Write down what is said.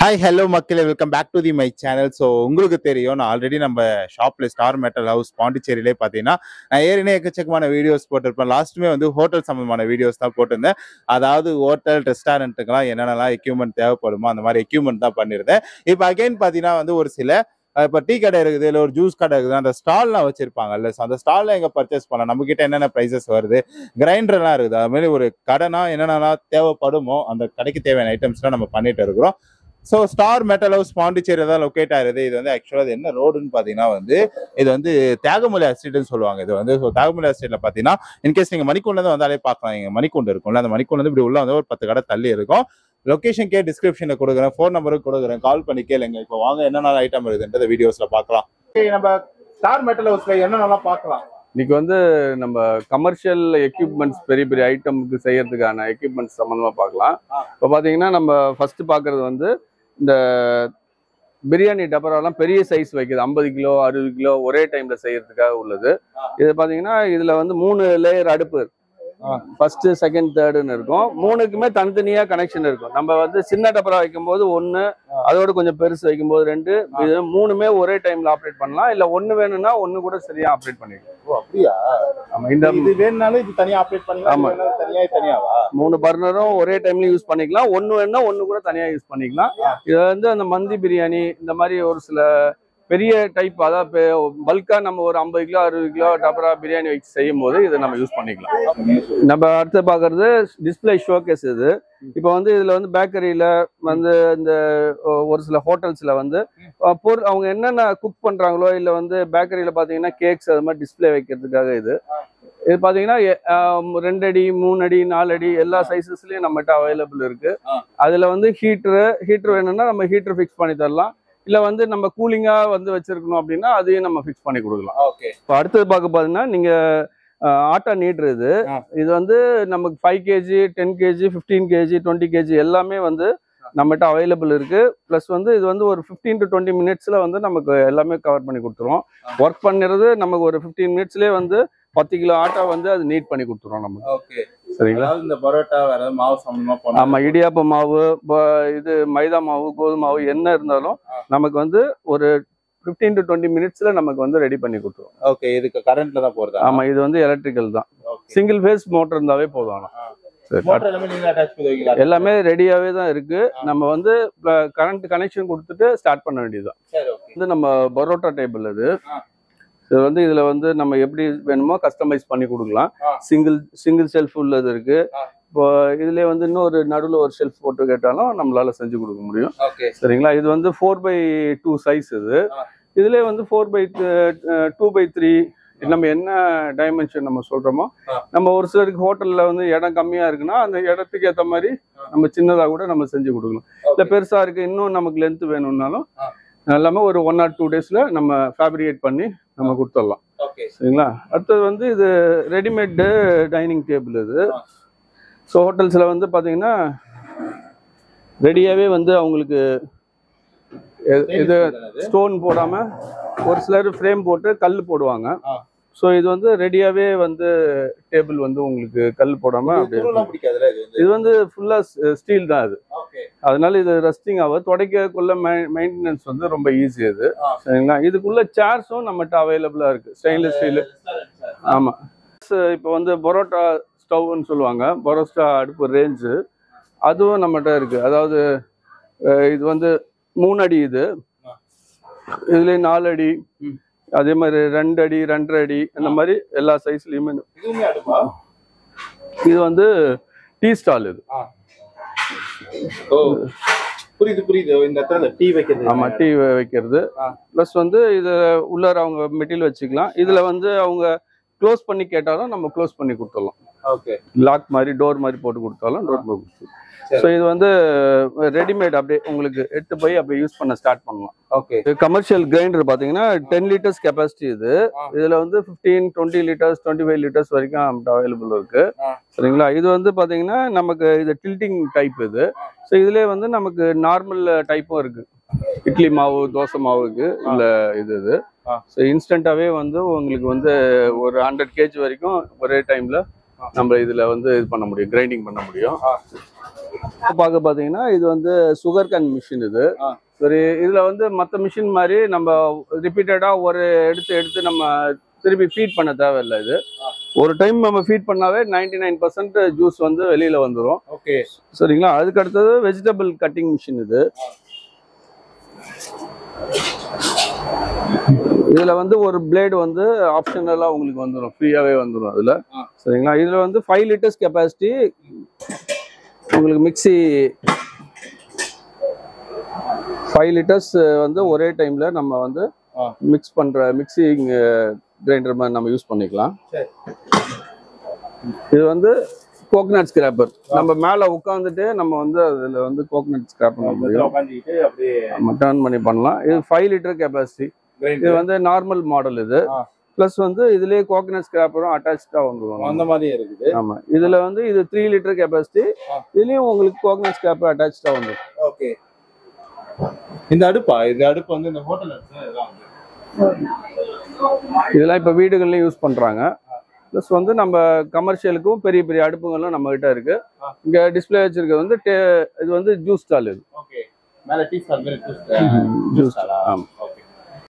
Hi, hello மக்களே, welcome back to the my channel. So உங்களுக்கு தெரியும், நான் ஆல்ரெடி நம்ம ஷாப்பில் ஸ்டார் மெட்டல் ஹவுஸ் பாண்டிச்சேரியிலே பார்த்தீங்கன்னா நான் ஏற்கனவே எக்கச்சக்கமான வீடியோஸ் போட்டிருப்பேன். லாஸ்ட்டுமே வந்து ஹோட்டல் சம்மந்தமான வீடியோஸ் தான் போட்டிருந்தேன். அதாவது ஹோட்டல் ரெஸ்டாரண்ட்டுக்கெல்லாம் என்னென்னலாம் எக்யூப்மெண்ட் தேவைப்படுமோ அந்த மாதிரி எக்யூப்மெண்ட் தான் பண்ணியிருந்தேன். இப்போ அகைன் பார்த்தீங்கன்னா வந்து ஒரு சில இப்போ டீ கடை இருக்குது, இல்லை ஒரு ஜூஸ் கடை இருக்குது, அந்த ஸ்டால்லாம் வச்சிருப்பாங்கல்ல. ஸோ அந்த ஸ்டாலில் எங்கே பர்ச்சேஸ் பண்ணலாம், நம்மக்கிட்ட என்னென்ன ப்ரைஸஸ் வருது, கிரைண்டர்லாம் இருக்குது, அது மாதிரி ஒரு கடைனா என்னென்னலாம் தேவைப்படுமோ அந்த கடைக்கு தேவையான ஐட்டம்ஸ்லாம் நம்ம பண்ணிட்டு இருக்கிறோம். So star metal house Pondicherry தான் லொக்கேட் ஆயிருது. இது வந்து ஆக்சுவலாக அது என்ன ரோடுன்னு பார்த்தீங்கன்னா வந்து இது வந்து தியாகமலை எஸ்டேட்னு சொல்லுவாங்க. இது வந்து தியாகமலை எஸ்டேட்டில் பார்த்தீங்கன்னா இன்கேஸ் நீங்கள் மணிக்கூண்டு வந்தாலே பார்க்கலாம். இங்கே மணிக்கூண்டு இருக்கும்ல, அந்த மணிக்கூண்டு வந்து இப்படி உள்ள வந்து ஒரு 10 கடை தள்ளி இருக்கும். லொக்கேஷன் கே டிஸ்கிரிப்ஷனில் கொடுக்குறேன், ஃபோன் நம்பருக்கு கொடுக்குறேன், கால் பண்ணி கேளுங்க. இப்போ வாங்க என்னென்ன ஐட்டம் இருக்குதுன்றத வீடியோஸில் பார்க்கலாம். நம்ம ஸ்டார் மெட்டல் ஹவுஸில் என்னென்னலாம் பார்க்கலாம். இன்னைக்கு வந்து நம்ம கமர்ஷியல் எக்யூப்மெண்ட்ஸ் பெரிய பெரிய ஐட்டமுக்கு செய்யறதுக்கான எக்யூப்மெண்ட்ஸ் சம்மந்தமாக பார்க்கலாம். இப்போ பார்த்தீங்கன்னா நம்ம ஃபர்ஸ்ட் பார்க்கறது வந்து இந்த பிரியாணி டபராலாம் பெரிய சைஸ் வைக்குது, 50 கிலோ 60 கிலோ ஒரே டைம்ல செய்யறதுக்காக உள்ளது. இது பார்த்தீங்கன்னா இதுல வந்து 3 லேயர் அடுப்பு, ஃபர்ஸ்ட் செகண்ட் தேர்டுன்னு இருக்கும். 3க்குமே தனித்தனியா கனெக்ஷன் இருக்கும். நம்ம வந்து சின்ன டபரா வைக்கும் போது 1, அதோட கொஞ்சம் பெருசு வைக்கும் போது 2, இது 3மே ஒரே டைம்ல ஆப்ரேட் பண்ணலாம். இல்ல 1 வேணும்னா 1 கூட சரியா ஆப்ரேட் பண்ணிக்கலாம். ஓ அப்படியா? ஆமா, இந்த இது வேணும்னாலும் இது தனியா ஆப்ரேட் பண்ணலாம். ஆமா, தனியாவா 3 பர்னரும் ஒரே டைம்ல யூஸ் பண்ணிக்கலாம். 1 வேணும்னா 1 கூட தனியா யூஸ் பண்ணிக்கலாம். இது வந்து அந்த மந்தி பிரியாணி இந்த மாதிரி ஒரு சில பெரிய டைப், அதாவது பல்கா நம்ம ஒரு 50 கிலோ 60 கிலோ டபரா பிரியாணி வச்சு செய்யும் போது இதை நம்ம யூஸ் பண்ணிக்கலாம். நம்ம அடுத்து பார்க்கறது டிஸ்பிளே ஷோகேஸ். இது இப்போ வந்து இதுல வந்து பேக்கரியில வந்து இந்த ஒரு சில ஹோட்டல்ஸ்ல வந்து பொருள் அவங்க என்னென்ன குக் பண்றாங்களோ, இல்லை வந்து பேக்கரியில பாத்தீங்கன்னா கேக்ஸ் அது மாதிரி டிஸ்பிளே வைக்கிறதுக்காக இது பாத்தீங்கன்னா 2 அடி 3 அடி 4 அடி எல்லா சைசஸ்லயும் நம்மகிட்ட அவைலபிள் இருக்கு. அதுல வந்து ஹீட்டர் வேணும்னா நம்ம ஹீட்டர் ஃபிக்ஸ் பண்ணி தரலாம். இல்ல வந்து நம்ம கூலிங்கா வந்து வச்சிருக்கணும் அப்படின்னா அதையும் நம்ம ஃபிக்ஸ் பண்ணி கொடுக்கலாம். இப்போ அடுத்தது பார்க்க பாத்தீங்கன்னா நீங்க ஆட்டா நீட்ரு. இது வந்து நமக்கு 5 kg 10 kg 15 kg 20 kg எல்லாமே வந்து நம்மகிட்ட அவைலபிள் இருக்கு. பிளஸ் வந்து இது வந்து ஒரு 15 to 20 மினிட்ஸ்ல வந்து நமக்கு எல்லாமே கவர் பண்ணி கொடுத்துரும். ஒர்க் பண்ணுறது நமக்கு ஒரு 15 மினிட்ஸ்லயே வந்து 10 கிலோ ஆட்டா வந்து அது நீட் பண்ணி கொடுத்துரும் நமக்கு. சரிங்களா? இந்த பரோட்டா வேற மாவு சம்பந்தமா, ஆமா, இடியாப்ப மாவு, இது மைதா மாவு, கோதுமை மாவு என்ன இருந்தாலும் நமக்கு வந்து ஒரு 15 to 20 மினிட்ஸ்ல நமக்கு வந்து ரெடி பண்ணி கொடுத்துரும். ஓகே, இதுக்கு கரண்ட்ல தான் போறது? ஆமா, இது வந்து எலக்ட்ரிக்கல் தான். சிங்கிள் ஃபேஸ் மோட்டர் இருந்தாவே போதும். எல்லாமே ரெடியாவே தான் இருக்கு. நம்ம வந்து கரண்ட் கனெக்ஷன் கொடுத்துட்டு ஸ்டார்ட் பண்ண வேண்டியதுதான். வந்து நம்ம பரோட்டா டேபிள் இது வந்து இதுல வந்து நம்ம எப்படி வேணுமோ கஸ்டமைஸ் பண்ணி கொடுக்கலாம். சிங்கிள் ஷெல்ஃப் உள்ளது இருக்கு. இப்போ இதுல வந்து இன்னொரு நடுவில் ஒரு ஷெல்ஃப் போட்டு கேட்டாலும் நம்மளால செஞ்சு கொடுக்க முடியும். சரிங்களா? இது வந்து 4x2 சைஸ். இதுல வந்து 4x2/3 நம்ம என்ன டைமென்ஷன் நம்ம சொல்றோமோ, நம்ம ஒரு சிலருக்கு ஹோட்டல்ல வந்து இடம் கம்மியா இருக்குன்னா அந்த இடத்துக்கு ஏற்ற மாதிரி நம்ம சின்னதா கூட நம்ம செஞ்சு கொடுக்கலாம். இல்ல பெருசா இருக்கு இன்னும் நமக்கு லென்த் வேணும்னாலும் எல்லாமே ஒரு 1 or 2 டேஸ்ல நம்ம ஃபேப்ரிகேட் பண்ணி நம்ம கொடுத்துடலாம். சரிங்களா? அடுத்தது வந்து இது ரெடிமேட் டைனிங் டேபிள். இது ஸோ ஹோட்டல்ஸ்ல வந்து பாத்தீங்கன்னா ரெடியாவே வந்து அவங்களுக்கு இது ஸ்டோன் போடாம ஒரு சிலர் ஃப்ரேம் போட்டு கல் போடுவாங்க. ஸோ இது வந்து ரெடியாவே வந்து டேபிள் வந்து உங்களுக்கு கல் போடாம இது வந்து ஃபுல்லா ஸ்டீல் தான். அது அதனால இது ரஸ்டிங் ஆகும், துடைக்கக்குள்ள மெயின்டெனன்ஸ் வந்து ரொம்ப ஈஸி. அது சரிங்களா? இதுக்குள்ள சேர்ஸும் நம்மகிட்ட அவைலபிளா இருக்கு, ஸ்டெயின்லெஸ் ஸ்டீல். ஆமா, இப்போ வந்து பரோட்டா ஸ்டவ்னு சொல்லுவாங்க, பரோட்டா அடுப்பு ரேஞ்சு, அதுவும் நம்மகிட்ட இருக்கு. அதாவது இது வந்து 3 அடி, இதுல 4 அடி, அதே மாதிரி 2 அடி 2.5 அடி அந்த மாதிரி எல்லா சைஸ்லயுமே. இது வந்து டீ ஸ்டால். இது புரியுது. இந்த இடத்துல டீ வைக்கிறது. ஆமா, டீ வைக்கிறது. பிளஸ் வந்து இது உள்ளார அவங்க மெட்டீரியல் வச்சுக்கலாம். இதுல வந்து அவங்க க்ளோஸ் பண்ணி கேட்டாலும் நம்ம க்ளோஸ் பண்ணி கொடுத்துடலாம். ஓகே, லாக் மாதிரி டோர் மாதிரி போட்டு கொடுத்தாலும் டோர் போட்டு கொடுத்துருவோம். ஸோ இது வந்து ரெடிமேட் அப்படியே உங்களுக்கு எடுத்து போய் அப்படியே யூஸ் பண்ண ஸ்டார்ட் பண்ணலாம். ஓகே, கமர்ஷியல் கிரைண்டர் பார்த்தீங்கன்னா 10 லிட்டர்ஸ் கெப்பாசிட்டி. இதுல வந்து 15 20 லிட்டர்ஸ் 25 லிட்டர்ஸ் வரைக்கும் அவைலபிள் இருக்கு. சரிங்களா? இது வந்து பாத்தீங்கன்னா நமக்கு இது டில்டிங் டைப். ஸோ இதுலேயே வந்து நமக்கு நார்மல் டைப்பும் இருக்கு. இட்லி மாவு தோசை மாவுக்கு இல்ல இது ஸோ இன்ஸ்டன்டாவே வந்து உங்களுக்கு வந்து ஒரு 100 kg வரைக்கும் ஒரே டைம்ல நம்ம இதுல வந்து இது பண்ண முடியும், கிரைண்டிங் பண்ண முடியும். பார்க்க பாத்தீங்கன்னா இது வந்து சுகர் கேன் மிஷின். இது சரி, இதுல வந்து மற்ற மிஷின் மாதிரி நம்ம ரிப்பீட்டடா ஒரு எடுத்து நம்ம திருப்பி ஃபீட் பண்ண தேவையில்லை. இது ஒரு டைம் நம்ம ஃபீட் பண்ணாவே 99% ஜூஸ் வந்து வெளியில வந்துடும். ஓகே சரிங்களா. அதுக்கு அடுத்தது வெஜிடபிள் கட்டிங் மிஷின். இது இதுல வந்து ஒரு பிளேடு வந்து ஆப்ஷனலா உங்களுக்கு வந்துடும், ஃப்ரீயாவே வந்துடும் அதுல. சரிங்களா. இதுல வந்து 5 லிட்டர்ஸ் கெப்பாசிட்டி உங்களுக்கு. மிக்ஸி 5 லிட்டர்ஸ் வந்து ஒரே டைம்ல நம்ம வந்து மிக்ஸ் பண்ற மிக்சிங் கிரைண்டர் மாதிரி நம்ம யூஸ் பண்ணிக்கலாம். இது வந்து கோகனட் ஸ்கிராப்பர். நம்ம மேல உட்காந்துட்டு நம்ம வந்து அதுல வந்து கோகனட் ஸ்கிராப் பண்ண முடியும், டர்ன் பண்ணி பண்ணலாம். இது 5 லிட்டர் கெப்பாசிட்டி. இது வந்து நார்மல் மாடல். இது பிளஸ் வந்து இதுலயே கோகனட் ஸ்கிராப்பரும் அட்டாச்சா வந்துடும், அந்த மாதிரி இருக்குது. ஆமா. இதுல வந்து இது 3 லிட்டர் கெப்பாசிட்டி. இதுலயும் உங்களுக்கு கோகனட் ஸ்கிராப்பர் அட்டாச்சா வந்துடும். ஓகே. இந்த அடுப்பு வந்து இந்த ஹோட்டல் இதெல்லாம் இப்ப வீடுகள்லயும் யூஸ் பண்றாங்க. பிளஸ் வந்து நம்ம கமர்ஷியலுக்கும் பெரிய பெரிய அடுப்புகளும் நம்ம கிட்ட இருக்கு. இங்க டிஸ்பிளே வச்சிருக்கிறது வந்து இது வந்து ஜூஸ் ஸ்டால். இது ஓகே. மேல டீ ஸ்டால், ஜூஸ் ஸ்டால். ஆமா.